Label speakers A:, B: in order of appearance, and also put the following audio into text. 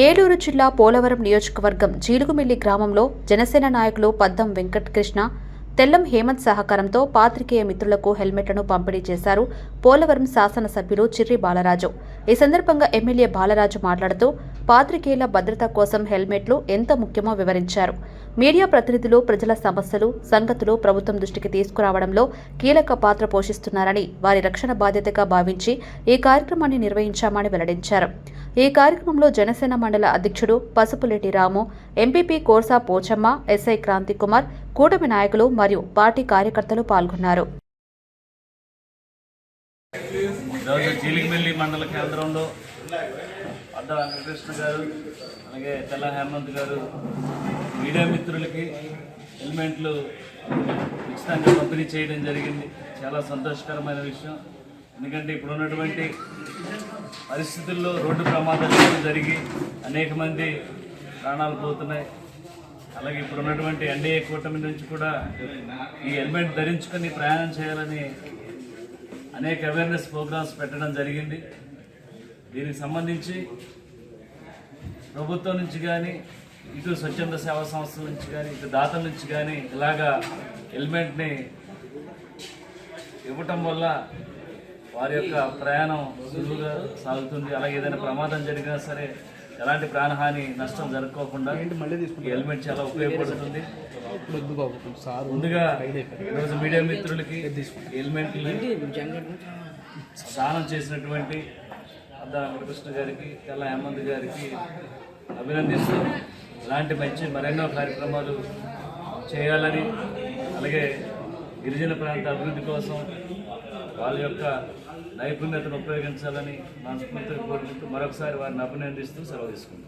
A: ఏలూరు జిల్లా పోలవరం నియోజకవర్గం జీలుగుమిల్లి గ్రామంలో జనసేన నాయకులు పద్దం వెంకటకృష్ణ, తెల్లం హేమంత్ సహకారంతో పాత్రికేయ మిత్రులకు హెల్మెట్లను పంపిణీ చేశారు పోలవరం శాసనసభ్యులు చిర్రి బాలరాజు. ఈ సందర్భంగా ఎమ్మెల్యే బాలరాజు మాట్లాడుతూ పాత్రికేయుల భద్రత కోసం హెల్మెట్లు ఎంత ముఖ్యమో వివరించారు. మీడియా ప్రతినిధులు ప్రజల సమస్యలు, సంగతులు ప్రభుత్వం దృష్టికి తీసుకురావడంలో కీలక పాత్ర పోషిస్తున్నారని, వారి రక్షణ బాధ్యతగా భావించి ఈ కార్యక్రమాన్ని నిర్వహించామని వెల్లడించారు. ఈ కార్యక్రమంలో జనసేన మండల అధ్యక్షుడు పసుపులేటి రాము, ఎంపీపీ కోర్సా పోచమ్మ, ఎస్ఐ క్రాంతికుమార్, కూటమి నాయకులు మరియు పార్టీ కార్యకర్తలు పాల్గొన్నారు.
B: జీలిగిమిల్లి మండల కేంద్రంలో అడ్డ వెంకటకృష్ణ గారు, అలాగే తెల్ల హేమంత్ గారు మీడియా మిత్రులకి హెల్మెట్లు ఉచితంగా పంపిణీ చేయడం జరిగింది. చాలా సంతోషకరమైన విషయం. ఎందుకంటే ఇప్పుడున్నటువంటి పరిస్థితుల్లో రోడ్డు ప్రమాదాలు జరిగి అనేక మంది ప్రాణాలు పోతున్నాయి. అలాగే ఇప్పుడున్నటువంటి ఎన్డీఏ కూటమి నుంచి కూడా ఈ హెల్మెట్ ధరించుకొని ప్రయాణం చేయాలని అనేక అవేర్నెస్ ప్రోగ్రామ్స్ పెట్టడం జరిగింది. దీనికి సంబంధించి ప్రభుత్వం నుంచి కానీ, ఇటు స్వచ్ఛంద సేవా సంస్థల నుంచి కానీ, ఇటు దాతల నుంచి కానీ ఇలాగా హెల్మెట్ని ఇవ్వటం వల్ల వారి యొక్క ప్రయాణం సులువుగా సాగుతుంది. అలాగే ఏదైనా ప్రమాదం జరిగినా సరే ఎలాంటి ప్రాణహాని, నష్టం జరగకోకుండా ఈ హెల్మెట్ చాలా ఉపయోగపడుతుంది. ముందుగా ఈరోజు మీడియా మిత్రులకి హెల్మెట్లు స్నానం చేసినటువంటి అద్దా వెంకటకృష్ణ గారికి, తెల్ల హేమంత్ గారికి అభినందిస్తూ ఇలాంటి మంచి మరెన్నో కార్యక్రమాలు చేయాలని, అలాగే గిరిజన ప్రాంత అభివృద్ధి కోసం వాళ్ళ యొక్క నైపుణ్యతను ఉపయోగించాలని మనస్ఫూర్తిగా కోరుకుంటూ మరొకసారి వారిని అభినందిస్తూ సెలవు తీసుకుంటాం.